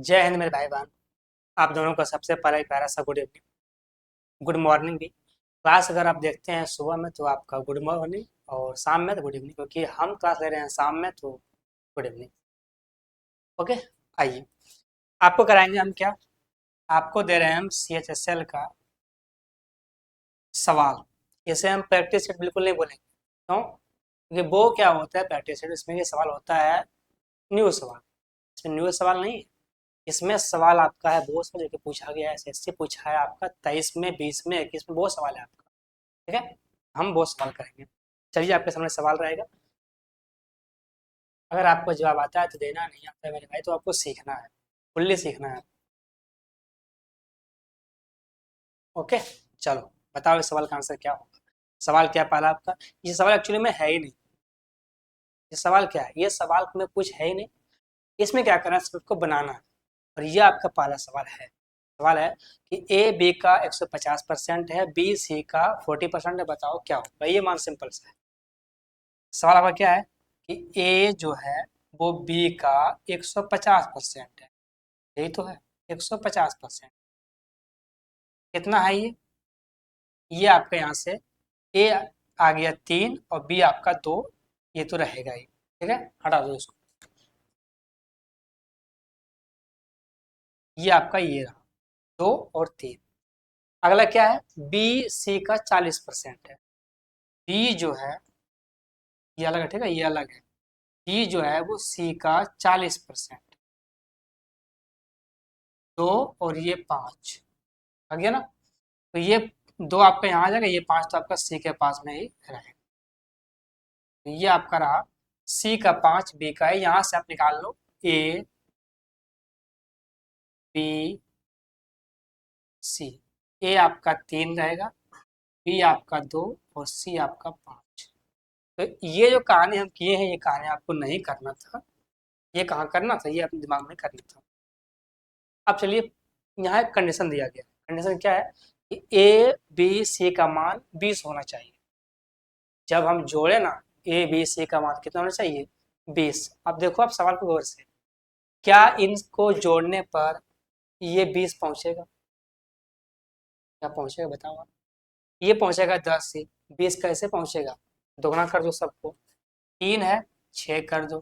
जय हिंद मेरे भाई बहन। आप दोनों का सबसे पहले एक प्यारा सा गुड इवनिंग, गुड मॉर्निंग भी। क्लास अगर आप देखते हैं सुबह में तो आपका गुड मॉर्निंग, और शाम में तो गुड इवनिंग, क्योंकि हम क्लास ले रहे हैं शाम में तो गुड इवनिंग। ओके, आइए आपको कराएंगे हम क्या, आपको दे रहे हैं हम CHSL का सवाल। इसे हम प्रैक्टिस सेट बिल्कुल नहीं बोलेंगे, क्यों? क्योंकि वो क्या होता है प्रैक्टिस सेट, इसमें ये सवाल होता है न्यू सवाल। इसमें न्यू सवाल नहीं है, इसमें सवाल आपका है वो सवाल जो कि पूछा गया है, SSC पूछा है आपका 23 में, 20 में, 21 में, वो सवाल है आपका। ठीक है, हम वो सवाल करेंगे। चलिए आपके सामने सवाल रहेगा, अगर आपको जवाब आता है तो देना, नहीं आता है मेरे भाई तो आपको सीखना है, फुल्ली सीखना है। ओके, चलो बताओ इस सवाल का आंसर क्या होगा। सवाल क्या पहला आपका, ये सवाल एक्चुअली में है ही नहीं। ये सवाल क्या है, ये सवाल में कुछ है ही नहीं, इसमें क्या करना है, सिर्फ उसको बनाना है। और ये आपका पहला सवाल है। सवाल है कि ए बी का 150% है, बी सी का 40% है, बताओ क्या होगा। ये मान सिंपल सा है। सवाल आपका क्या है कि ए जो है वो बी का 150% है, यही तो है 150%। कितना है ये आपका यहाँ से ए आ गया 3 और बी आपका 2, ये तो रहेगा ही। ठीक है, हटा दो इसको, ये आपका ये रहा 2 और 3। अगला क्या है, बी सी का 40% है। बी जो है ये अलग है, ठीक है, ये अलग है। बी जो है वो सी का 40%, 2 और ये 5 आ गया ना। तो ये 2 आपका यहाँ आ जाएगा, ये 5 तो आपका सी के पास में ही रहेगा। तो ये आपका रहा सी का 5, बी का है, यहाँ से आप निकाल लो ए बी सी। ए आपका 3 रहेगा, बी आपका 2 और सी आपका 5। तो ये जो कहानी हम किए हैं, ये कहानी आपको नहीं करना था, ये कहाँ करना था, ये अपने दिमाग में करना था। अब चलिए, यहाँ एक कंडीशन दिया गया। कंडीशन क्या है कि ए बी सी का मान 20 होना चाहिए। जब हम जोड़े ना, ए बी सी का मान कितना होना चाहिए, 20। अब देखो आप सवाल को गौर से, क्या इनको जोड़ने पर ये 20 पहुंचेगा? क्या पहुंचेगा बताओ आप। ये पहुंचेगा 10 से, 20 कैसे पहुंचेगा? दोगुना कर दो सबको, 3 है 6 कर दो,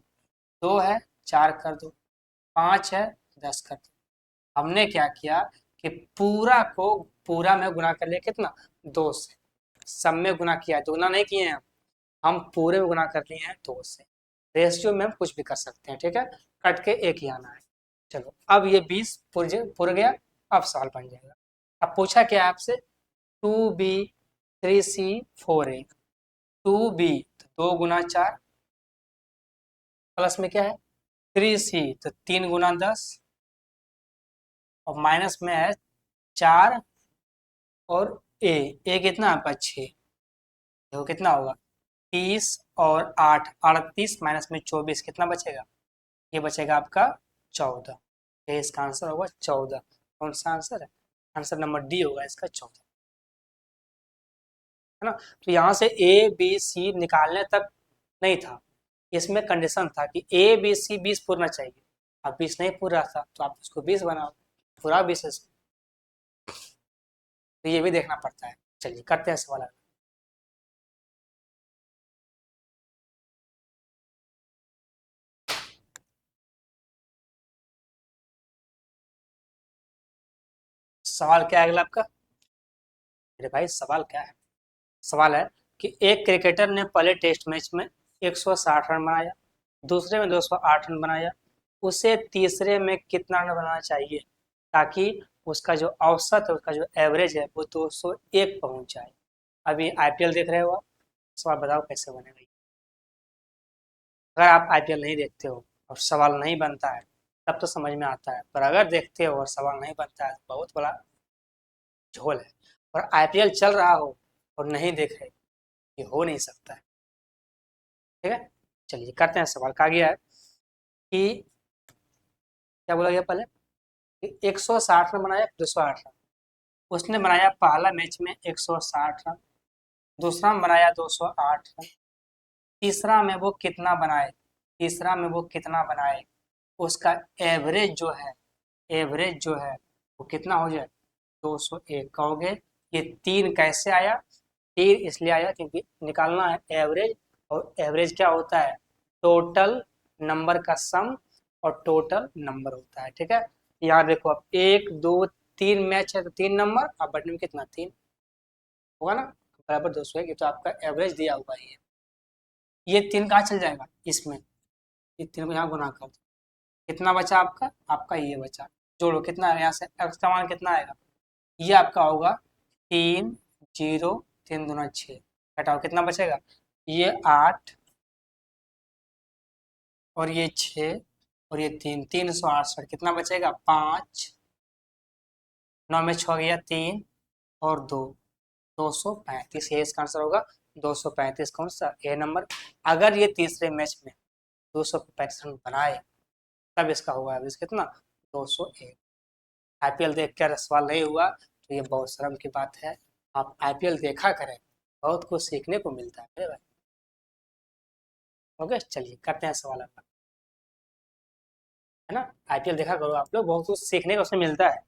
2 है 4 कर दो, 5 है 10 कर दो। हमने क्या किया कि पूरा को पूरा में गुना कर लिया, कितना, 2 से। सब में गुना किया है, दोगुना नहीं किए हैं हम पूरे में गुना कर लिए हैं 2 से। रेशियो में हम कुछ भी कर सकते हैं, ठीक है, कट के एक ही आना है। चलो अब ये 20 पुर गया, अब सवाल बन जाएगा। अब पूछा क्या है आपसे, 2b 3c 4a। 2b तो 2 गुना 4, प्लस में क्या है 3c तो 3 गुना 10, और माइनस में है 4, और ए कितना आपका 6। देखो कितना होगा, 30 और 8 38, माइनस में 24, कितना बचेगा, ये बचेगा आपका 14। ये इसका आंसर होगा 14। कौन सा आंसर है, आंसर नंबर डी होगा इसका 14, है ना। तो यहाँ से ए बी सी निकालने तक नहीं था, इसमें कंडीशन था कि ए बी सी 20 पूरना चाहिए। अब 20 नहीं पूर रहा था तो आप उसको 20 बनाओ, पूरा 20 है। तो ये भी देखना पड़ता है। चलिए करते हैं सवाल अगला। सवाल क्या है अगला आपका, मेरे भाई सवाल क्या है। सवाल है कि एक क्रिकेटर ने पहले टेस्ट मैच में 160 रन बनाया, दूसरे में 208 रन बनाया, उसे तीसरे में कितना रन बनाना चाहिए ताकि उसका जो औसत है, उसका जो एवरेज है वो 201 पहुंच जाए। अभी IPL देख रहे हो आप, सवाल बताओ कैसे बनेगा ये। अगर आप IPL नहीं देखते हो और सवाल नहीं बनता है तब तो समझ में आता है, पर अगर देखते हो और सवाल नहीं बनता है तो बहुत बड़ा झोल है। और IPL चल रहा हो और नहीं देख रहे, ये हो नहीं सकता है। ठीक है, चलिए करते हैं सवाल। कहा गया है कि क्या बोला गया पहले, 160 रन बनाया, 208 रन। उसने बनाया पहला मैच में 160 रन, दूसरा में बनाया 208 रन, तीसरा में वो कितना बनाए, तीसरा में वो कितना बनाए, उसका एवरेज जो है एवरेज जो है वो कितना हो जाए, 201 कहोगे। ये 3 कैसे आया, 3 इसलिए आया क्योंकि निकालना है एवरेज, और एवरेज क्या होता है, टोटल नंबर का सम और टोटल नंबर होता है। ठीक है, यहाँ देखो अब 1 2 3 मैच है तो 3 नंबर, अब बटन में कितना 3 होगा ना, बराबर 201, ये तो आपका एवरेज दिया हुआ है। ये 3 कहाँ चल जाएगा इसमें, ये 3 को यहाँ गुना कर दो, कितना बचा आपका, आपका ये बचा, जोड़ो कितना है यहाँ से, x का मान कितना आएगा, ये आपका होगा 3 0 3 दूना 6, घटाओ कितना बचेगा, ये 8 और ये 6 और ये 3 368, कितना बचेगा 5, 9 में 6 गया 3 और 2, 235, ये इसका आंसर होगा 235। कौन सा, ए नंबर। अगर ये तीसरे मैच में 235 रन बनाए तब इसका होगा एवरेज कितना, 201। आईपीएल देख कर सवाल नहीं हुआ तो ये बहुत शर्म की बात है। आप आईपीएल देखा करें, बहुत कुछ सीखने को मिलता है मेरे भाई। ओके, चलिए करते हैं सवाल अपना, है ना। आईपीएल देखा करो आप लोग, बहुत कुछ सीखने को उसमें मिलता है।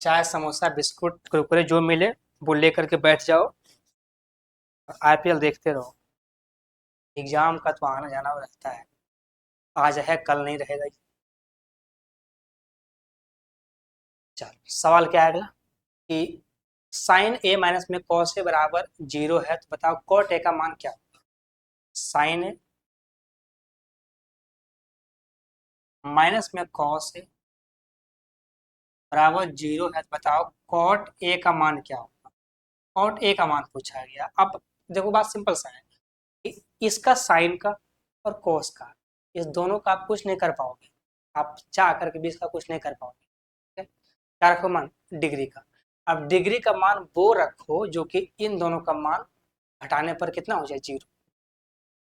चाय समोसा बिस्कुट कुरकुरे जो मिले वो लेकर के बैठ जाओ और आईपीएल देखते रहो। एग्जाम का तो आना जाना रहता है, आज है कल नहीं रहेगा। चलो सवाल क्या है अगला, कि साइन ए माइनस में कॉस ए बराबर 0 है तो बताओ कॉट ए का मान क्या होगा। साइन ए माइनस में कॉस ए बराबर 0 है तो बताओ कॉट ए का मान क्या होगा। कॉट ए का मान पूछा गया। अब देखो बात सिंपल सा है कि इसका साइन का और कॉस का, इस दोनों का आप कुछ नहीं कर पाओगे, आप चाह करके भी इसका कुछ नहीं कर पाओगे। ठीक है, क्या रखो मान, डिग्री का। अब डिग्री का मान वो रखो जो कि इन दोनों का मान घटाने पर कितना हो जाए, 0।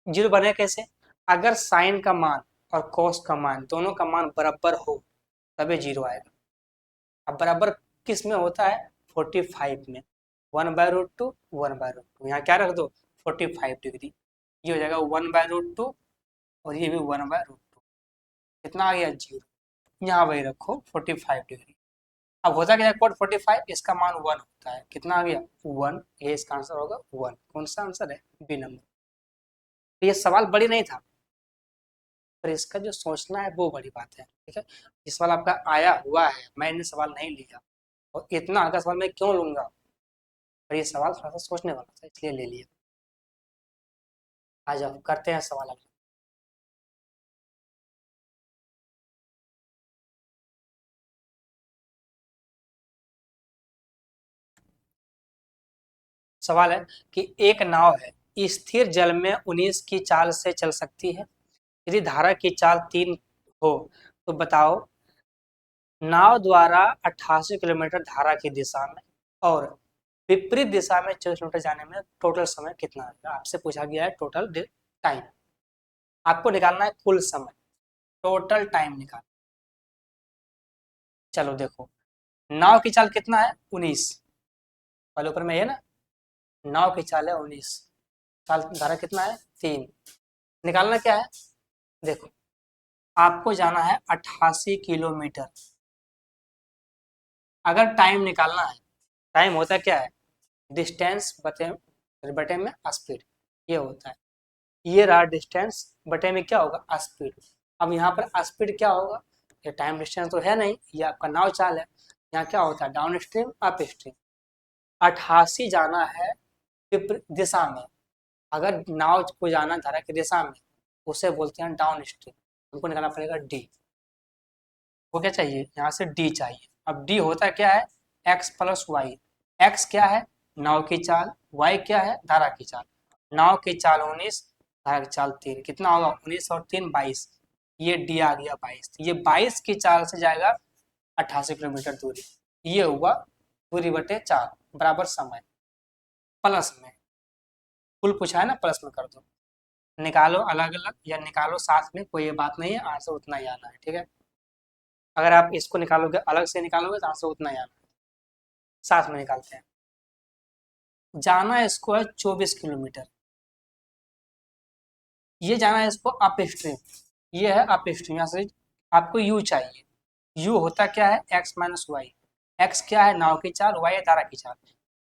0 बने कैसे, अगर साइन का मान और कॉस का मान दोनों का मान बराबर हो तभी 0 आएगा। अब बराबर किस में होता है, 45 में, 1/√2 1/√2, यहाँ क्या रख दो 45 डिग्री, ये हो जाएगा 1/√2 और ये भी 1/√2, कितना आ गया 0, यहाँ वही रखो 45 डिग्री। अब होता क्या है कोड 45, इसका मान 1 होता है, कितना आ गया 1, ये इसका आंसर होगा 1। कौन सा आंसर है, बी नंबर। तो ये सवाल बड़ी नहीं था, पर इसका जो सोचना है वो बड़ी बात है। ठीक है, ये सवाल आपका आया हुआ है, मैंने सवाल नहीं लिया, और इतना हल्का सवाल मैं क्यों लूंगा, पर ये सवाल थोड़ा सा सोचने वाला था इसलिए ले लिया। आ जाओ करते हैं सवाल अगला। सवाल है कि एक नाव है, स्थिर जल में 19 की चाल से चल सकती है, यदि धारा की चाल 3 हो तो बताओ नाव द्वारा 88 किलोमीटर धारा की दिशा में और विपरीत दिशा में 40 किलोमीटर जाने में टोटल समय कितना आएगा। आपसे पूछा गया है टोटल टाइम, आपको निकालना है कुल समय, टोटल टाइम निकाल। चलो देखो, नाव की चाल कितना है 19, पहले ऊपर में ये ना, नाव की चाल है 19, चाल धारा कितना है 3, निकालना क्या है, देखो आपको जाना है 88 किलोमीटर। अगर टाइम निकालना है, टाइम होता क्या है, डिस्टेंस बटे बटे में स्पीड, ये होता है। ये रहा डिस्टेंस बटे में क्या होगा, स्पीड। अब यहाँ पर स्पीड क्या होगा, ये टाइम डिस्टेंस तो है नहीं, ये आपका नाव चाल है। यहाँ क्या होता है, डाउन स्ट्रीम अप स्ट्रीम। 88 जाना है विपरीत दिशा में, अगर नाव को जाना धारा की दिशा में उसे बोलते हैं डाउन स्ट्रीम। हमको निकालना पड़ेगा डी, वो क्या चाहिए, यहाँ से डी चाहिए। अब डी होता क्या है, एक्स प्लस वाई। एक्स क्या है, नाव की चाल, वाई क्या है, धारा की चाल। नाव की चाल 19, धारा की चाल 3, कितना होगा 19 और 3 22, ये डी आ गया 22। ये 22 की चाल से जाएगा 88 किलोमीटर दूरी, ये हुआ दूरी बटे 4 बराबर समय प्लस में, कुल पूछा है ना प्लस में कर दो। निकालो अलग अलग या निकालो साथ में, कोई ये बात नहीं है, आंसर उतना ही आना है। ठीक है, अगर आप इसको निकालोगे अलग से निकालोगे तो आंसर उतना ही आना है, साथ में निकालते हैं। जाना है इसको है 24 किलोमीटर, ये जाना है इसको अप स्ट्रीम, ये है आप स्ट्रिंग, यहाँ से आपको यू चाहिए। यू होता क्या है, एक्स माइनस वाई। एक्स क्या है, नाव की चाल, वाई है धारा की चाल।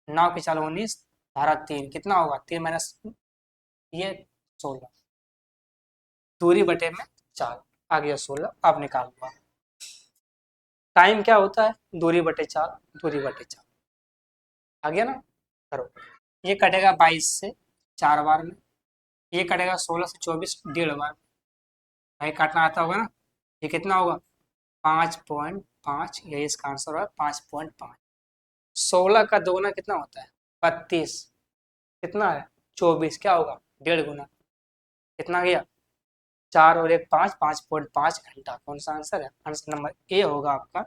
नाव की चाल 19, धारा 3, कितना होगा 3 माइनस ये 16, दूरी बटे में 4, आ गया 16। अब निकाल लो। टाइम क्या होता है, दूरी बटे 4, दूरी बटे 4, आ गया ना। करो, ये कटेगा 22 से 4 बार में, ये कटेगा 16 से 24 डेढ़ बार। भाई काटना आता होगा ना। ये कितना होगा, 5.5, यही इसका आंसर है 5.5। 16 का दोगुना कितना होता है, 32, कितना है 24, क्या होगा डेढ़ गुना, कितना गया 4 और 1 5, 5.5 घंटा। कौन सा आंसर है, आंसर नंबर ए होगा आपका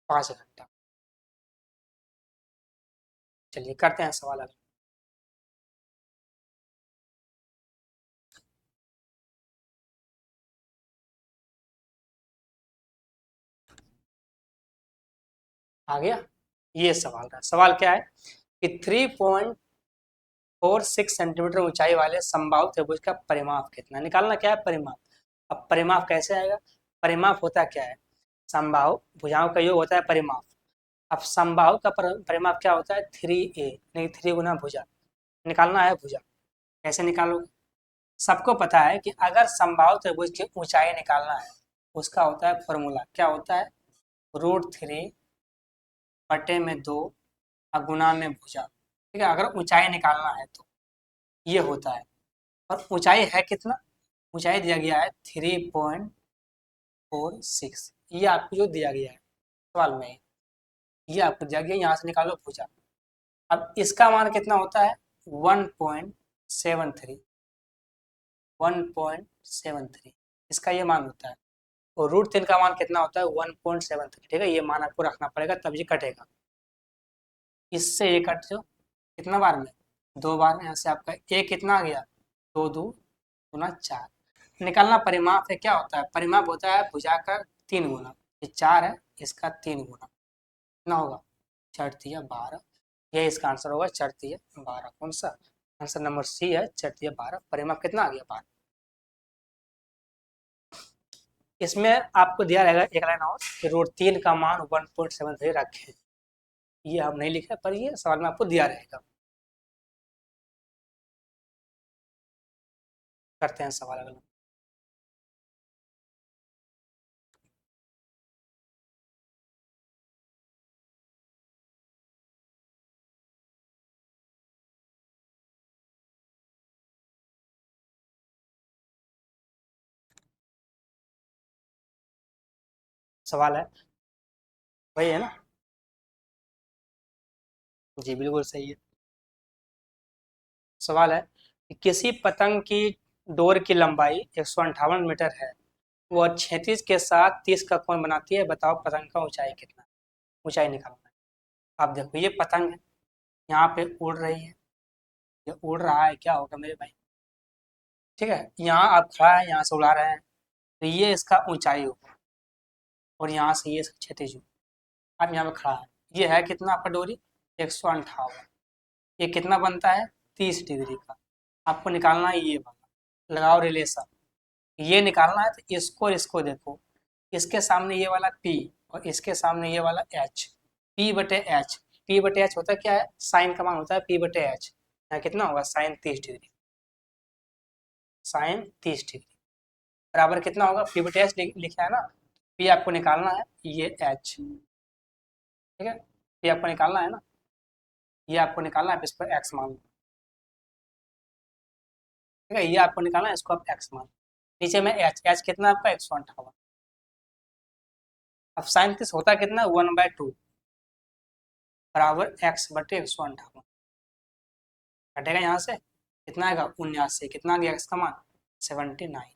5 घंटा। चलिए करते हैं सवाल अगला। आ गया, ये सवाल था। सवाल क्या है कि 3.46 सेंटीमीटर ऊंचाई वाले समबाहु त्रिभुज का परिमाप कितना, निकालना क्या है परिमाप। अब परिमाप कैसे आएगा, परिमाप होता क्या है, समबाहु भुजाओं का योग होता है परिमाप। अब समबाहु का परिमाप क्या होता है, 3a, नहीं 3 गुना भुजा। निकालना है भुजा, कैसे निकालोगे। सबको पता है कि अगर समबाहु त्रिभुज की ऊंचाई निकालना है, उसका होता है फॉर्मूला, क्या होता है, √3 बटे में 2 और गुना में भुजा। ठीक है, अगर ऊंचाई निकालना है तो ये होता है। और ऊंचाई है कितना, ऊंचाई दिया गया है 3.46, ये आपको जो दिया गया है सवाल में, ये आपको दिया गया, यहाँ से निकालो भुजा। अब इसका मान कितना होता है, 1.73, 1.73 इसका ये मान होता है। और √3 का मान कितना होता है, 1.73। ठीक है, ये मान आपको रखना पड़ेगा तब ये कटेगा। इससे ये कट जो कितना बार में, 2 बार में। यहाँ से आपका ए कितना आ गया, 2 2 गुना 4। निकालना परिमाप है, क्या होता है परिमाप होता है भुजा का 3 गुना। ये 4 है, इसका 3 गुना कितना होगा, 4×3 = 12। ये इसका आंसर होगा 4×3 = 12। कौन सा, आंसर नंबर सी है 4×3 = 12। परिमाप कितना आ गया, 12। इसमें आपको दिया रहेगा एक लाइन और, √3 का मान 1.73 रखें। ये हम नहीं लिखे पर ये सवाल में आपको दिया रहेगा। करते हैं सवाल अगला। सवाल है, वही है ना, जी बिल्कुल सही है। सवाल है कि किसी पतंग की डोर की लंबाई 158 मीटर है, वह क्षैतिज के साथ 30 का कोण बनाती है, बताओ पतंग का ऊंचाई कितना है। ऊंचाई निकालना है। आप देखो ये पतंग है, यहाँ पे उड़ रही है, ये उड़ रहा है, क्या होगा मेरे भाई, ठीक है, यहाँ आप खड़ा है, यहाँ से उड़ा रहे हैं, तो ये इसका ऊंचाई होगा। और यहाँ से ये इसका क्षैतिज होगा। अब यहाँ पे खड़ा है, ये है कितना आपका डोरी, 158। ये कितना बनता है, 30 डिग्री का। आपको निकालना है ये वाला, लगाओ रिलेशन। ये निकालना है तो इसको और इसको देखो, इसके सामने ये वाला P और इसके सामने ये वाला H, P/H। P/H होता है क्या है, साइन का मान होता है P/H। यहाँ कितना होगा, साइन 30 डिग्री, साइन 30 डिग्री बराबर कितना होगा, P/H लिखा है ना। P आपको निकालना है, ये H, ठीक है, P आपको निकालना है ना, ये आपको निकालना है, इस पर X मान लो। ठीक है, ये आपको निकालना है, इसको आप X मान लो। नीचे में H कितना है आपका, 158। अब साइन 30 होता कितना, 1/2 बराबर X/158। कटेगा यहाँ से, कितना आएगा 79, कितना आ गया इसका मान 79।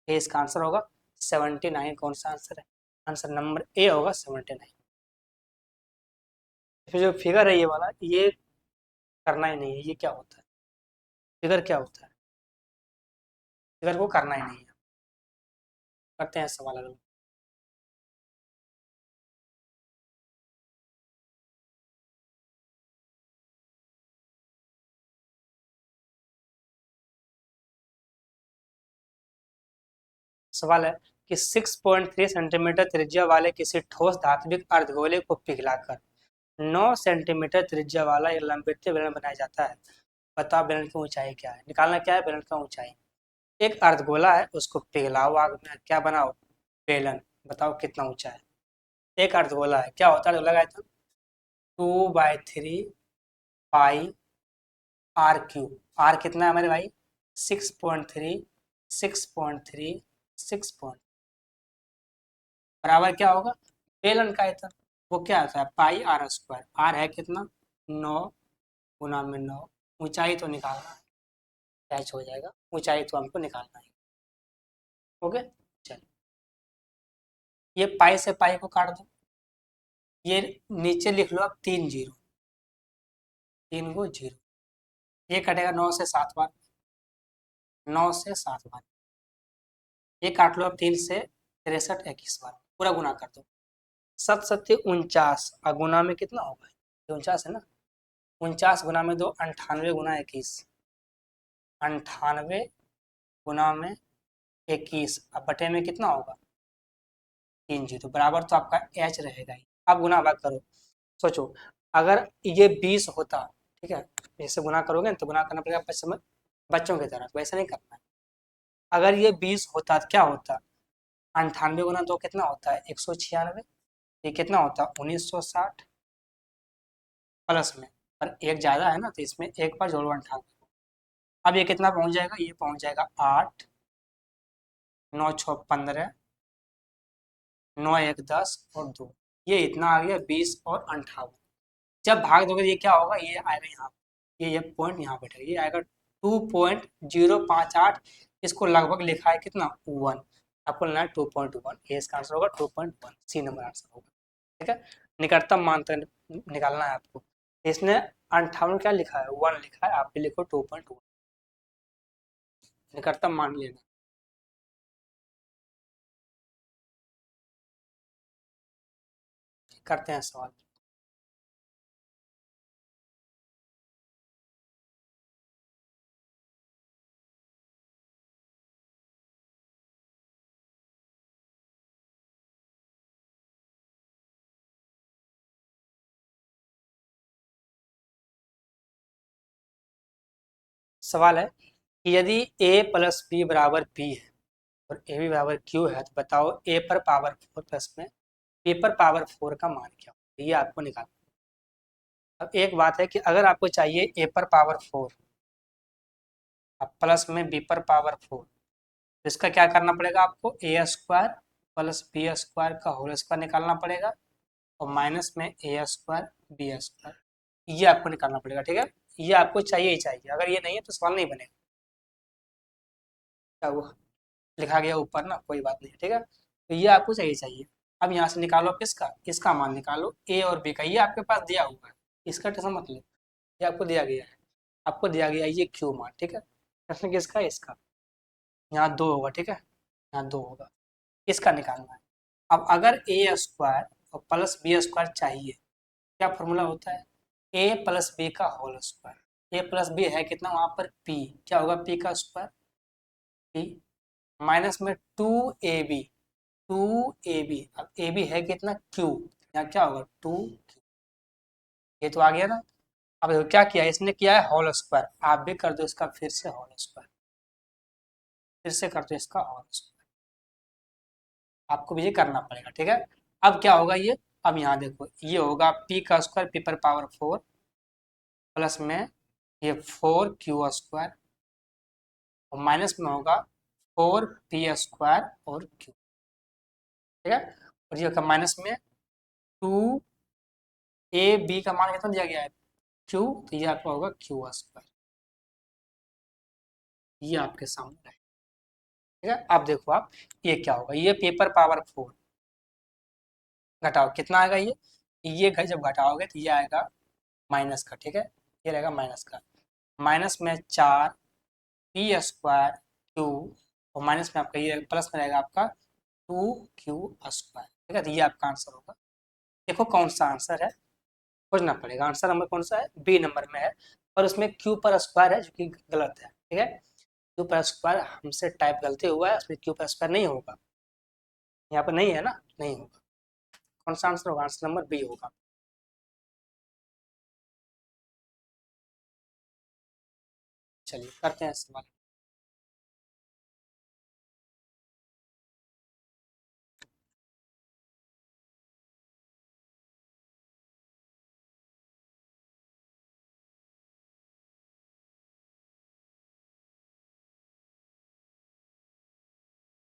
ये इसका आंसर होगा 79। कौन सा आंसर है, आंसर नंबर ए होगा 79। फिर जो फिगर है ये वाला, ये करना ही नहीं है, ये क्या होता है, फिगर क्या होता है, फिगर को करना ही नहीं है। करते हैं सवाल अगला। सवाल है कि 6.3 सेंटीमीटर त्रिज्या वाले किसी ठोस धात्विक अर्धगोले को पिघलाकर 9 सेंटीमीटर त्रिज्या वाला एक लंबित बेलन बनाया जाता है। बताओ बेलन की ऊंचाई क्या है। निकालना क्या है बेलन का ऊंचाई। एक अर्धगोला है, उसको पिघलाओ आग में, क्या बनाओ बेलन। बताओ कितना ऊंचा है। एक अर्धगोला है, क्या होता है अर्धगोला का। 2/3 पाई आर क्यूब। आर कितना है हमारे भाई 6.3 6.3 6. बराबर क्या होगा बेलन का आयतन। वो क्या होता है पाई आर स्क्वायर। आर है कितना 9 × 9। ऊंचाई तो निकालना है, कैच हो जाएगा। ऊंचाई तो हमको निकालना है। ओके चल, ये पाई से पाई को काट दो। ये नीचे लिख लो अब 3 जीरो, 3 को जीरो। ये कटेगा 9 से 7 बार, 9 से 7 बार। ये काट लो अब 3 से 63 21 बार, पूरा गुना कर दो। 7 सत्य 49 और गुना में कितना होगा 49 है ना। 49 गुना में 2 98 गुना 21। 98 गुना में 21 अब बटे में कितना होगा 3 जीरो बराबर तो आपका एच रहेगा ही। अब गुना भाग करो। सोचो अगर ये 20 होता, ठीक है, जैसे गुना करोगे तो गुना करना पड़ेगा बच्चों की तरह, तो वैसा नहीं करना है। अगर ये 20 होता तो क्या होता 98 गुना 2 कितना होता है 196। ये कितना होता है 1960 प्लस में, पर एक ज़्यादा है ना तो इसमें एक बार जोड़ो 98। अब ये कितना पहुंच जाएगा, ये पहुंच जाएगा 8 9 6 15 9 1 10 और 2। ये इतना आ गया 20 और 58। जब भाग दोगे ये क्या होगा, ये आएगा यहाँ, ये पॉइंट यहाँ बैठेगा, ये आएगा 2.058। इसको लगभग लिखा है कितना 1। आपको लेना है 2.1। ये इसका आंसर होगा 2.1, सी नंबर आंसर होगा। ठीक है, निकटतम मान तक निकालना है आपको। इसने 58 क्या लिखा है 1 लिखा है, आप भी लिखो 2.1, निकटतम मान लेना। करते हैं सवाल। सवाल है कि यदि a प्लस बी बराबर b है और ए बी बराबर क्यू है तो बताओ a पर पावर 4 प्लस में b पर पावर 4 का मान क्या होगा, ये आपको निकालना। अब एक बात है कि अगर आपको चाहिए a पर पावर 4 अब प्लस में b पर पावर 4, तो इसका क्या करना पड़ेगा आपको ए स्क्वायर प्लस बी स्क्वायर का होल स्क्वायर निकालना पड़ेगा और माइनस में ए स्क्वायर बी स्क्वायर, ये आपको निकालना पड़ेगा। ठीक है, ये आपको चाहिए ही चाहिए, अगर ये नहीं है तो सवाल नहीं बनेगा। क्या हुआ लिखा गया ऊपर ना, कोई बात नहीं। ठीक है, तो ये आपको चाहिए चाहिए। अब यहाँ से निकालो किसका, इसका मान निकालो ए और बी का, ये आपके पास दिया हुआ है, इसका टेंशन मत लो, ये आपको दिया गया है। आपको दिया गया है ये क्यू मान। ठीक है, प्रश्न किसका है इसका, यहाँ 2 होगा। ठीक है, यहाँ 2 होगा, इसका निकालना है। अब अगर ए स्क्वायर और प्लस बी स्क्वायर चाहिए, क्या फॉर्मूला होता है ए प्लस बी का होल स्क्वायर। ए प्लस बी है कितना वहाँ पर पी, क्या होगा पी का स्क्वायर पी माइनस में 2ab 2ab। अब ए बी है कितना क्यू, यहाँ क्या होगा 2q। ये तो आ गया ना। अब देखो क्या किया इसने, किया है होल स्क्वायर, आप भी कर दो इसका फिर से होल स्क्वायर, फिर से कर दो इसका होल स्क्वायर, आपको भी ये करना पड़ेगा। ठीक है, अब क्या होगा ये, अब यहाँ देखो ये होगा p का स्क्वायर p पर पावर 4 प्लस में ये 4q² और माइनस में होगा 4p² और q। ठीक है, और ये होगा माइनस में 2ab का मान कितना दिया गया है q, तो ये आपका होगा q²। ये आपके सामने है। ठीक है, अब देखो आप ये क्या होगा, ये पेपर पावर 4 घटाओ कितना आएगा ये जब घटाओगे तो ये आएगा माइनस का। ठीक है, ये रहेगा माइनस का, माइनस में 4p² q और माइनस में आपका ये प्लस में रहेगा आपका 2q²। ठीक है, तो ये आपका आंसर होगा। देखो कौन सा आंसर है, खोजना पड़ेगा। आंसर नंबर कौन सा है बी नंबर में है, और उसमें q पर स्क्वायर है जो कि गलत है। ठीक है, क्यू पर स्क्वायर हमसे टाइप गलती हुआ है, उसमें क्यू पर स्क्वायर नहीं होगा, यहाँ पर नहीं है ना, नहीं होगा। कौन सा आंसर होगा? आंसर नंबर बी होगा। चलिए करते हैं सवाल।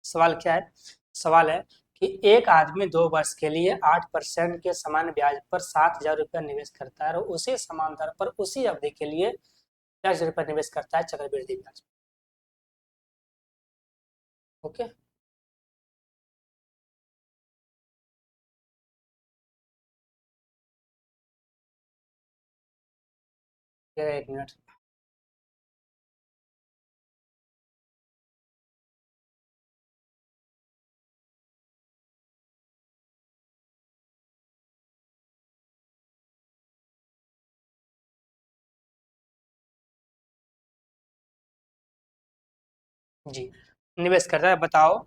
सवाल क्या है? सवाल है कि एक आदमी 2 वर्ष के लिए 8% के समान ब्याज पर 7,000 रुपया निवेश करता है और उसी समान दर पर उसी अवधि के लिए 10,000 रुपया निवेश करता है चक्रवृद्धि ब्याज। ओके, एक मिनट। जी, निवेश करता है। बताओ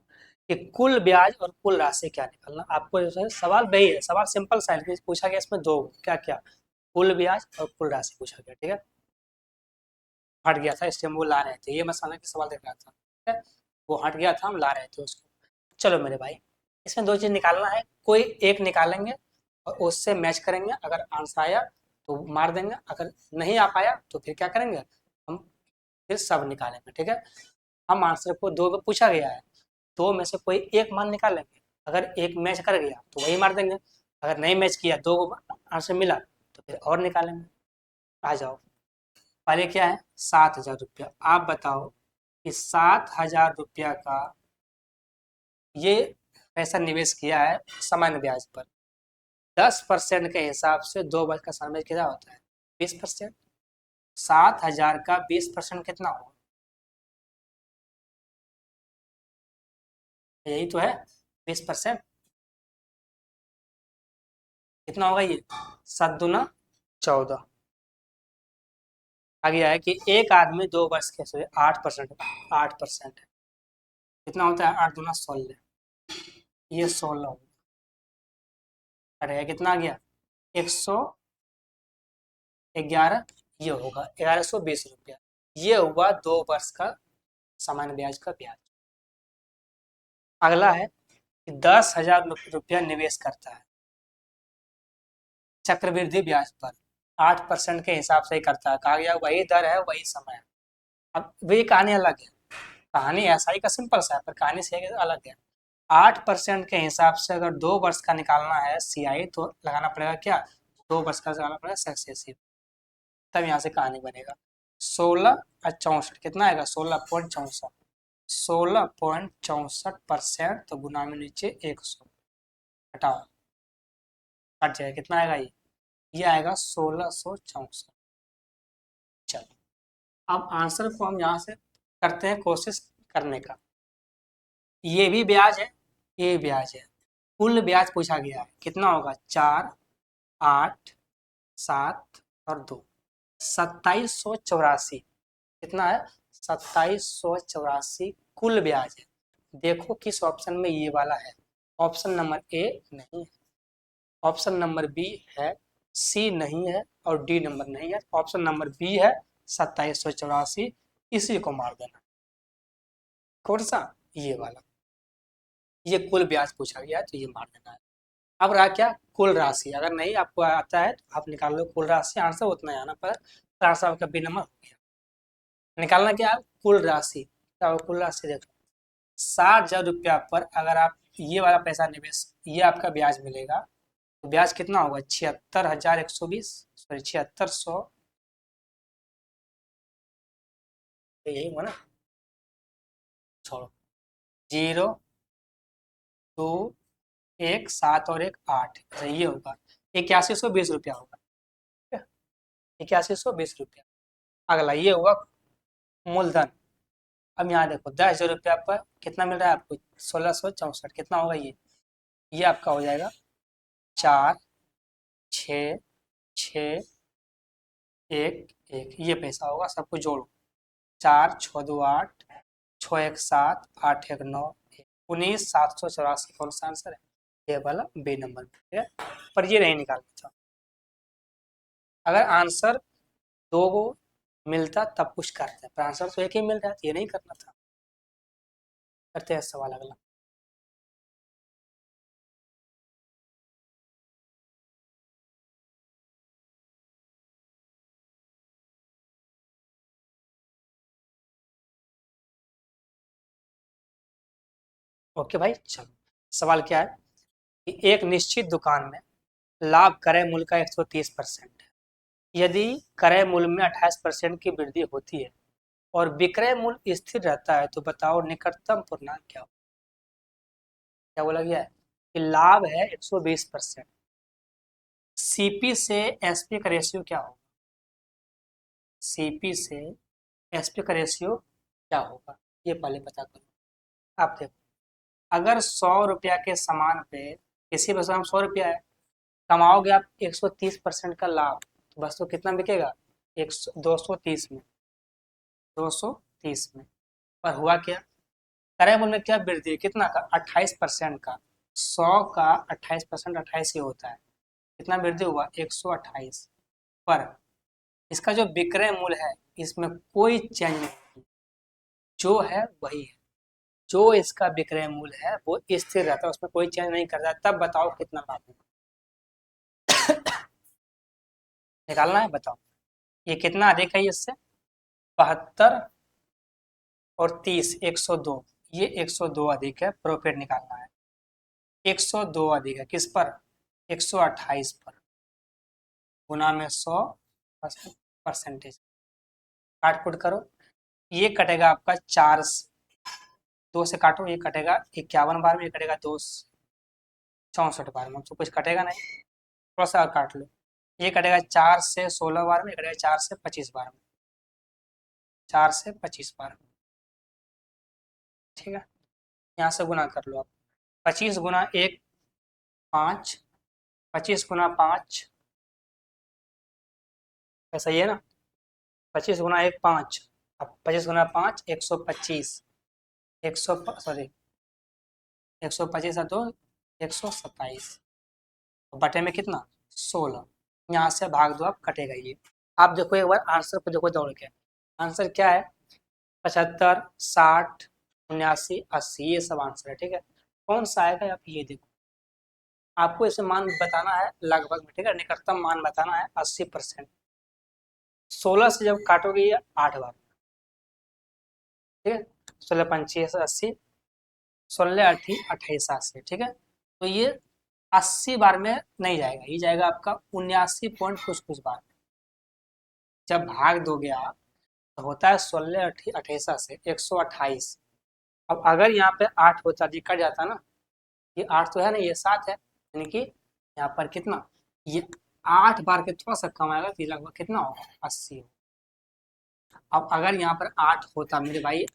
कि कुल ब्याज और कुल राशि क्या निकलना। आपको जो है सवाल वही है, सवाल सिंपल सा है, पूछा गया इसमें दो क्या क्या, कुल ब्याज और कुल राशि पूछा गया। ठीक है, हट गया था इसलिए हम वो ला रहे थे, ये मसाला के सवाल देख रहा था। ठीक है, वो हट गया था, हम ला रहे थे उसको। चलो मेरे भाई, इसमें दो चीज निकालना है, कोई एक निकालेंगे और उससे मैच करेंगे। अगर आंसर आया तो मार देंगे, अगर नहीं आ पाया तो फिर क्या करेंगे, हम फिर सब निकालेंगे। ठीक है, हम आंसर को दो में पूछा गया है, दो में से कोई एक मान निकालेंगे। अगर एक मैच कर गया तो वही मार देंगे, अगर नहीं मैच किया, दो आंसर मिला तो फिर और निकालेंगे। आ जाओ, पहले क्या है? 7,000 रुपया। आप बताओ कि 7,000 रुपया का ये पैसा निवेश किया है सामान्य ब्याज पर, 10% के हिसाब से 2 वर्ष का समय कितना होता है? 20%। 7,000 का 20% कितना होगा? यही तो है, 20%। कितना होगा ये? 7 दूना 14। आ गया है कि एक आदमी 2 वर्ष के से 8%, 8% है, कितना होता है? 8 दूना 16, ये 16 होगा। अरे कितना आ गया? 111, ये होगा 1,120 रुपया। ये हुआ 2 वर्ष का सामान्य ब्याज का ब्याज। अगला है कि 10,000 रुपया निवेश करता है चक्रवृद्धि ब्याज पर, 8% के हिसाब से ही करता है। कहा गया वही दर है वही समय है। अब वही कहानी अलग है, कहानी ऐसा ही का सिंपल सा है, पर कहानी से अलग है। 8% के हिसाब से अगर 2 वर्ष का निकालना है सीआई, तो लगाना पड़ेगा क्या? 2 वर्ष का लगाना पड़ेगा सक्सेसिव, तब यहाँ से कहानी बनेगा। 16 और 64 कितना आएगा? 16.64। 16.64% तो गुना में नीचे 100, हटाओ, हट जाएगा। कितना आएगा ये आएगा 1664। चलो, अब आंसर को हम यहाँ से करते हैं कोशिश करने का। ये भी ब्याज है, ये भी ब्याज है, कुल ब्याज पूछा गया है, कितना होगा? 4, 8, 7 और 2, 2784। कितना है? 2784 कुल ब्याज है। देखो किस ऑप्शन में ये वाला है। ऑप्शन नंबर ए नहीं है, ऑप्शन नंबर बी है, सी नहीं है और डी नंबर नहीं है। ऑप्शन नंबर बी है 2784, इसी को मार देना। कौन सा? ये वाला, ये कुल ब्याज पूछा गया है तो ये मार देना है। अब रहा क्या? कुल राशि। अगर नहीं आपको आता है तो आप निकाल लो कुल राशि, आंसर उतना ही आना पर आंसर आपका बी नंबर हो गया। निकालना क्या है? कुल राशि। क्या होगा? कुल राशि देखो, 60,000 रुपया पर अगर आप ये वाला पैसा निवेश, ये आपका ब्याज मिलेगा, तो ब्याज कितना होगा? 76,120, सॉरी 7600, तो यही हुआ ना। छोड़ो, 0, 2, 1, 7 और 1, 8, अच्छा ये होगा 8120 रुपया होगा। ठीक है, 8120 रुपया। अगला ये हुआ मूलधन। अब यहाँ देखो 10,000 रुपया पर कितना मिल रहा है आपको? 1664। कितना होगा ये आपका हो जाएगा 4, 6, 6, 1, 1, ये पैसा होगा। सबको जोड़ो, 4, 6, 2, 8, छः एक सात, 8 एक 9, 19,784 कौन सा आंसर है? ये वाला बी नंबर, ठीक है। पर ये नहीं निकालना था। अगर आंसर दो को मिलता तब कुछ करते हैं, पर आंसर तो एक ही मिल रहा है, तो ये नहीं करना था। करते हैं सवाल अगला। ओके भाई, चलो। सवाल क्या है कि एक निश्चित दुकान में लाभ क्रय मूल्य का 130% है। यदि क्रय मूल्य में 28% की वृद्धि होती है और विक्रय मूल्य स्थिर रहता है, तो बताओ निकटतम पूर्णांक क्या हो? क्या बोला गया है कि लाभ है 120%, सीपी से एसपी का रेशियो क्या होगा? सीपी से एसपी का रेशियो क्या होगा, ये पहले पता करो। आप देखो, अगर 100 रुपया के सामान पे, किसी भी सामान 100 रुपया है, कमाओगे आप 130% का लाभ, तो बस तो कितना बिकेगा? 230 में, 230 में। पर हुआ क्या? क्रय मूल्य में क्या वृद्धि है? कितना का? 28% का। 100 का 28%, 28 ही होता है। कितना वृद्धि हुआ? 128। पर इसका जो विक्रय मूल्य है, इसमें कोई चेंज नहीं, जो है वही है। जो इसका विक्रय मूल्य है वो स्थिर रहता है, उसमें कोई चेंज नहीं करता। तब बताओ कितना लाभ होगा? निकालना है, बताओ। ये कितना अधिक है इससे? 72 और 30, 102। ये 102 अधिक है, प्रॉफिट निकालना है। 102 अधिक है किस पर? 128 पर। गुना में 100 परसेंटेज, काट कुट करो। ये कटेगा आपका 4 से, 2 से काटो, ये कटेगा 51 बार में, ये कटेगा 2 64 बार में, तो कुछ कटेगा नहीं। थोड़ा सा और काट लो। ये कटेगा 4 से 16 बार में, ये कटेगा 4 से 25 बार में, 4 से 25 बार में, ठीक है। यहाँ से गुना कर लो आप। 25 गुना 1, 5। 25 गुना 5, ऐसा ही है ना? 25 गुना 1, 5। अब 25 गुना 5, 125। 100, सॉरी, 125 है तो 127। बटे में कितना? 16। यहाँ से भाग दो, आप कटेगा ये। आप देखो एक बार आंसर को देखो दौड़ के। आंसर क्या है? 75, 60, 79, 80, ये सब आंसर है, ठीक है। कौन सा आएगा आप ये देखो। आपको इसे मान बताना है लगभग में, ठीक है। निकटतम मान बताना है 80%। 16 से जब काटोगे ये 8 बार, ठीक है। 16 पंची 80, 16 अठी 28, 80, ठीक है। तो ये 80 बार में नहीं जाएगा, ये जाएगा आपका 79 पॉइंट कुछ कुछ बार। जब भाग दोगे आप, तो होता है 16 अठी 28 से 128। अब अगर यहाँ पे 8 होता तो ये कट जाता ना। ये 8 तो है ना, ये 7 है, यानी कि यहाँ पर कितना? ये 8 बार के थोड़ा सा कम आएगा, तो ये लगभग कितना होगा? 80 होगा। अब अगर यहाँ पर 8 होता मेरे भाई,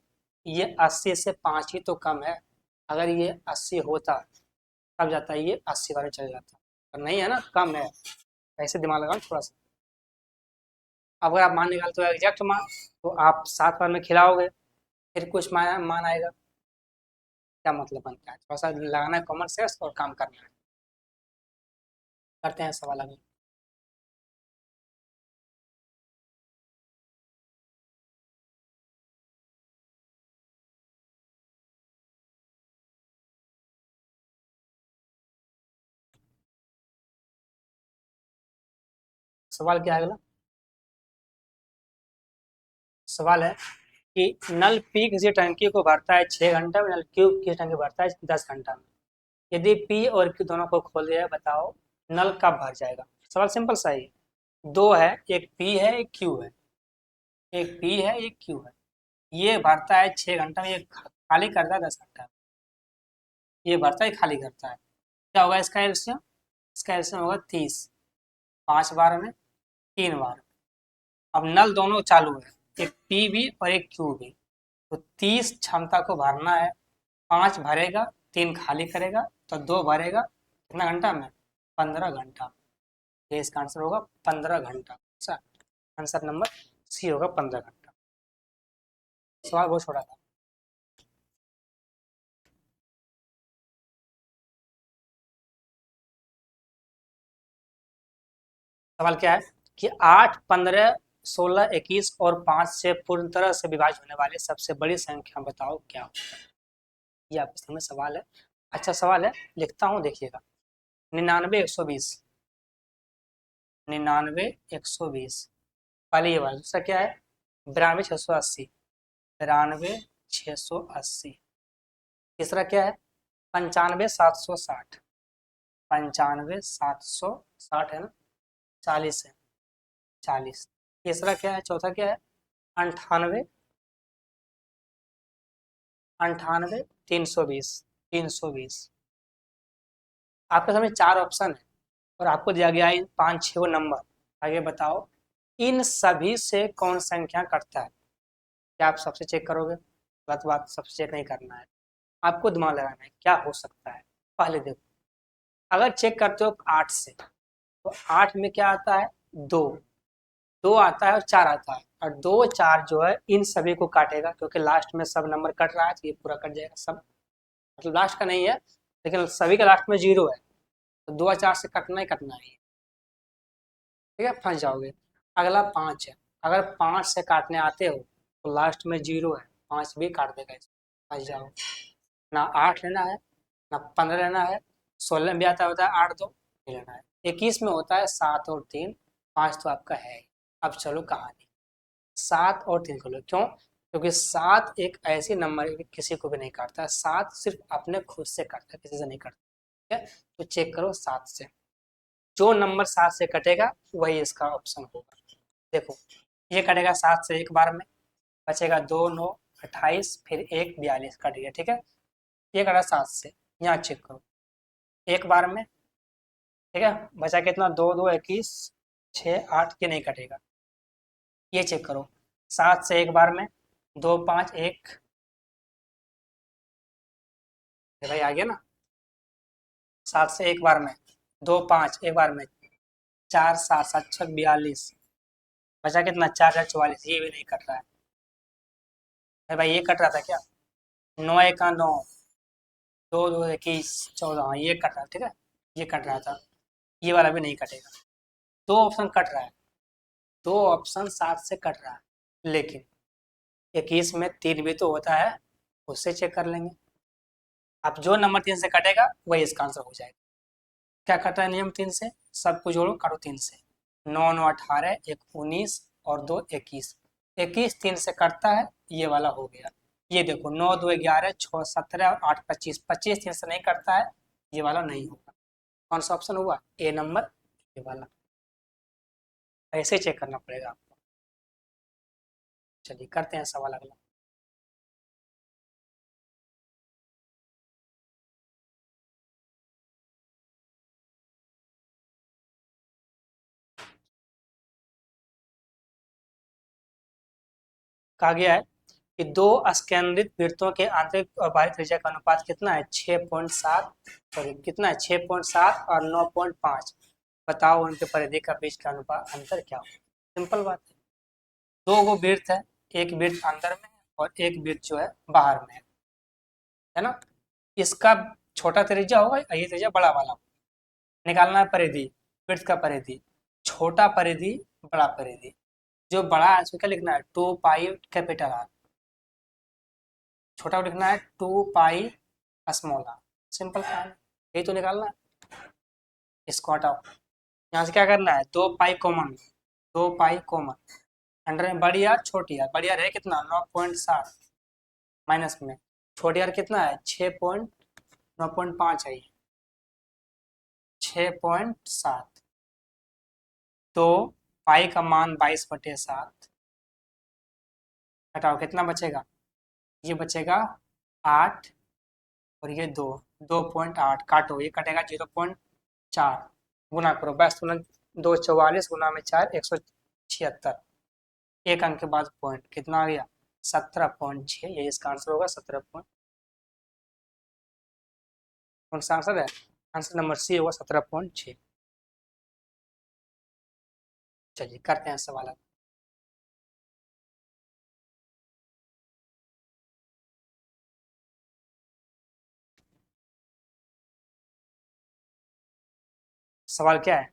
ये 80 से 5 ही तो कम है। अगर ये 80 होता तब जाता है ये 80 बार चल जाता, पर नहीं है ना, कम है। ऐसे दिमाग लगाओ थोड़ा सा। अब अगर आप मान निकालते हो एग्जैक्ट मान, तो आप 7 बार में खिलाओगे, फिर कुछ मान मान आएगा। क्या मतलब बनता है? थोड़ा सा लगाना है कॉमन सेंस और काम करना है। करते हैं सवाल अभी। सवाल क्या है अगला? सवाल है कि नल पी किसी टंकी को भरता है 6 घंटा में, नल क्यू किसी टंकी भरता है 10 घंटा में। यदि पी और क्यू दोनों को खोल दिया है, बताओ नल कब भर जाएगा? सवाल सिंपल सा ही है। दो है, एक पी है एक क्यू है। एक पी है एक क्यू है। ये भरता है 6 घंटा में, ये खाली करता है 10 घंटा में। ये भरता है खाली करता है। क्या होगा इसका एलसीएम? इसका एलसीएम होगा 30। 5 बार में, 3 बार। अब नल दोनों चालू है, एक पी भी और एक क्यू भी। तो 30 क्षमता को भरना है, 5 भरेगा, 3 खाली करेगा, तो 2 भरेगा। कितना घंटा में? 15 घंटा। ये इसका आंसर होगा 15 घंटा। अच्छा, आंसर नंबर सी होगा 15 घंटा। सवाल बहुत छोटा था। सवाल क्या है कि 8, 15, 16, 21 और 5 से पूर्ण तरह से विभाज्य होने वाले सबसे बड़ी संख्या बताओ क्या। ये आपके सामने सवाल है। अच्छा सवाल है, लिखता हूँ देखिएगा। 99, 120, 99, 120, पहले ये वाला। दूसरा क्या है, 92, 680, 92, 680। तीसरा क्या है, 95, 760, 95, 760 है ना, 40 है, 40। तीसरा क्या है, चौथा क्या है, 98, 98, 320, 320। आपके सामने चार ऑप्शन है और आपको दिया गया है 5-6 नंबर। आगे बताओ इन सभी से कौन संख्या कटता है। क्या आप सबसे चेक करोगे? गलत बात, सबसे चेक नहीं करना है, आपको दिमाग लगाना है क्या हो सकता है। पहले देखो, अगर चेक करते हो 8 से, तो 8 में क्या आता है, दो, दो आता है और 4 आता है, और 2, 4 जो है इन सभी को काटेगा, क्योंकि लास्ट में सब नंबर कट रहा है तो ये पूरा कट जाएगा सब। मतलब लास्ट का नहीं है, लेकिन सभी का लास्ट में 0 है, तो 2 और 4 से कटना ही कटना है। ठीक है, फंस जाओगे। अगला 5 है, अगर 5 से काटने आते हो तो लास्ट में 0 है, 5 भी काट देगा इसको, फंस जाओ। ना 8 लेना है, ना 15 लेना है, 16 में भी आता होता है 8, 2 नहीं लेना है, 21 में होता है 7 और 3, 5 तो आपका है ही। अब चलो कहानी, 7 और 3 को लो, क्यों? क्योंकि 7 एक ऐसी नंबर है कि किसी को भी नहीं काटता है, 7 सिर्फ अपने खुद से काटता है, किसी से नहीं काटता। ठीक है, तो चेक करो 7 से, जो नंबर 7 से कटेगा वही इसका ऑप्शन होगा। देखो, ये कटेगा 7 से एक बार में, बचेगा 2, 9, 28, फिर 1, 42 कट गया। ठीक है, ये कटा 7 से, यहाँ चेक करो एक बार में। ठीक है, बचा कितना, 2, 2, 21, 6, 8, ये नहीं कटेगा। ये चेक करो 7 से एक बार में, 2, 5, 1, भाई आ गया ना, 7 से एक बार में, 2, 5 एक बार में, 4, 7, 7, 6, 42, बचा कितना, 4, 4, 44, ये भी नहीं कट रहा है। अरे भाई ये कट रहा था क्या, 9, 1 का 9, 2, 2, 21, 14, हाँ ये कट रहा है। ठीक है, ये कट रहा था, ये वाला भी नहीं कटेगा। दो ऑप्शन कट रहा है, दो ऑप्शन 7 से कट रहा है, लेकिन 21 में 3 भी तो होता है, उससे चेक कर लेंगे। अब जो नंबर 3 से कटेगा वही इसका आंसर हो जाएगा। क्या कटा है नियम 3 से, सब कुछ जोड़ो काटो 3 से, 9, 9, 18, 1, 19 और 2, 21, 21 3 से कटता है, ये वाला हो गया। ये देखो 9, 2, 11, 6, 17 और 8, 25, 25 3 से नहीं कटता है, ये वाला नहीं होगा। कौन सा ऑप्शन हुआ, ए नंबर, ये वाला। ऐसे चेक करना पड़ेगा आपको। चलिए करते हैं सवाल अगला। कहा गया है कि दो अस्केंद्रित वृत्तों के आंतरिक और बाहरी त्रिज्या का अनुपात कितना है, 6.7, सॉरी कितना है, 6.7 और 9.5। बताओ उनके परिधि का बीच का अनुपात अंतर क्या हो। सिंपल बात है, दो वो वृत्त है, एक वृत्त अंदर में है और एक वृत्त जो है बाहर में है ना। इसका छोटा त्रिज्या होगा, ये त्रिज्या बड़ा वाला। निकालना है परिधि, वृत्त का परिधि, छोटा परिधि, बड़ा परिधि। जो बड़ा है उसको क्या लिखना है, 2 पाई कैपिटल आर, छोटा को लिखना है 2 पाई स्मॉल आर। सिंपल काम है, यही तो निकालना है। इसको हटाओ, यहाँ से क्या करना है, 2 pi common, 2 pi common, under में बड़ी आर छोटी आर, बड़ी आर है कितना, 9.7, माइनस में छोटी आर कितना है, 6.9.5 है, 6.7। तो पाई का मान 22/7, हटाओ कितना बचेगा, ये बचेगा 8, और ये 2, 2.8, काटो ये कटेगा 0.4, गुना करो बस तुरंत, 244 गुना में 4, 176, एक अंक के बाद पॉइंट कितना आ गया, 17.6। ये इसका आंसर होगा 17 पॉइंट। कौन सा आंसर है, आंसर नंबर सी होगा 17.6। चलिए करते हैं सवाल अब। सवाल क्या है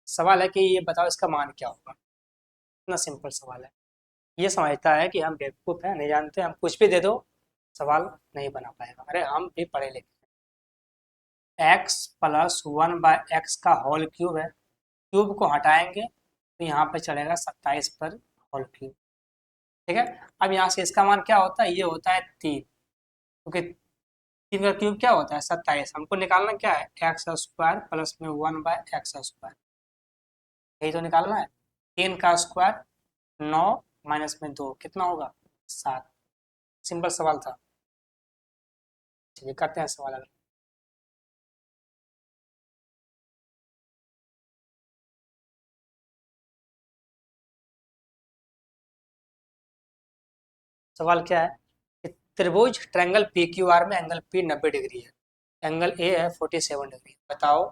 सवाल है कि ये बताओ इसका मान क्या होगा। इतना सिंपल सवाल है। ये समझता है कि हम बेवकूफ़ हैं, नहीं जानते, हम कुछ भी दे दो सवाल नहीं बना पाएगा। अरे हम भी पढ़े लिखे हैं। X plus one by x का होल क्यूब है। क्यूब को हटाएंगे तो यहाँ पे चलेगा 27 पर होल क्यूब। ठीक है। अब यहाँ से इसका मान क्या होता है, ये होता है 3, क्योंकि 3 का क्यूब क्या होता है 27। हमको निकालना क्या है, एक्स स्क्वायर प्लस में 1/x²। यही तो निकालना है। 3 का स्क्वायर 9 माइनस में 2 कितना होगा 7। सिंपल सवाल था। चलिए करते हैं सवाल अगला। सवाल क्या है कि त्रिभुज ट्रायंगल पी क्यू आर में एंगल पी 90 डिग्री है, एंगल ए है 47 डिग्री। बताओ,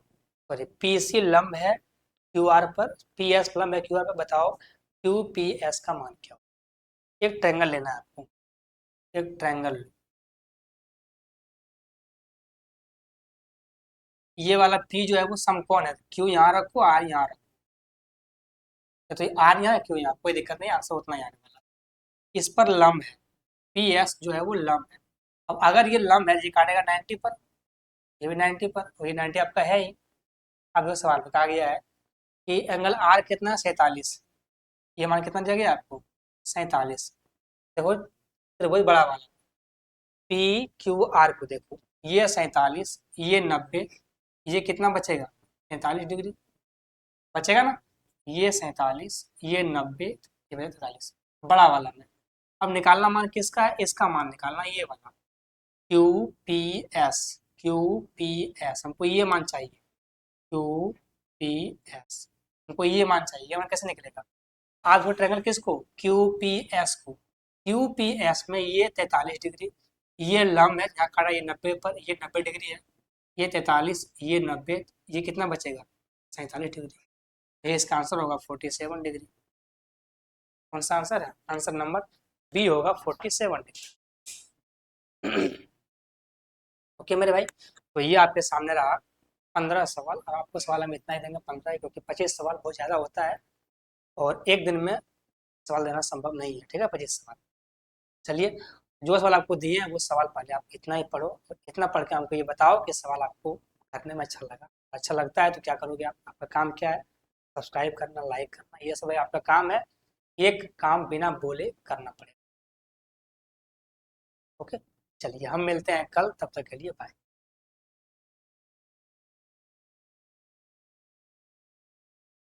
सॉरी पी सी लंब है क्यू आर पर, पी एस लंब है क्यू आर पर। बताओ क्यू पी एस का मान क्या हो। एक ट्रायंगल लेना है आपको, एक ट्रायंगल। ये वाला पी जो है वो समकोण है, क्यू यहाँ रखो आर यहाँ रखो। तो आर यहाँ क्यू यहाँ, कोई दिक्कत नहीं, आंसर उतना ही आने वाला। इस पर लंब है, पी एस जो है वो लंब है। अब अगर ये लंब है, ये काटेगा 90 पर, ये भी 90 पर, और ये 90 आपका है ही। अब जो सवाल बता गया है कि एंगल आर कितना 47, ये मान कितना दिया गया आपको 47। देखो त्रिभुज बड़ा वाला पी क्यू आर को देखो, ये 47, ये 90, ये कितना बचेगा 45 डिग्री बचेगा ना। ये 47, ये 90, ये बचे 43, बड़ा वाला में। अब निकालना मान किसका है, इसका मान निकालना, ये वाला Q P S. Q P S हमको ये मान चाहिए, क्यू पी एस हमको ये मान चाहिए। ये मान कैसे निकलेगा, आज वो ट्रायंगल किसको क्यू पी एस को, क्यू पी एस में ये 43 डिग्री, ये लंब है जहाँ खड़ा, ये 90 पर, ये 90 डिग्री है, ये 43, ये 90, ये कितना बचेगा 47 डिग्री। ये इसका आंसर होगा 47 डिग्री। कौन सा आंसर है, आंसर नंबर बी होगा 47 डिग्री। ओके मेरे भाई, तो ये आपके सामने रहा 15 सवाल। और आपको सवाल हम इतना ही देंगे 15 ही, क्योंकि 25 सवाल बहुत ज़्यादा होता है और एक दिन में सवाल देना संभव नहीं है। ठीक है, 25 सवाल। चलिए, जो सवाल आपको दिए हैं वो सवाल पहले आप इतना ही पढ़ो, और इतना पढ़ के हमको ये बताओ कि सवाल आपको करने में अच्छा लगा। अच्छा लगता है तो क्या करोगे आप, आपका काम क्या है, सब्सक्राइब करना, लाइक करना, ये सब आपका काम है। एक काम बिना बोले करना पड़ेगा। ओके, चलिए हम मिलते हैं कल, तब तक के लिए बाय।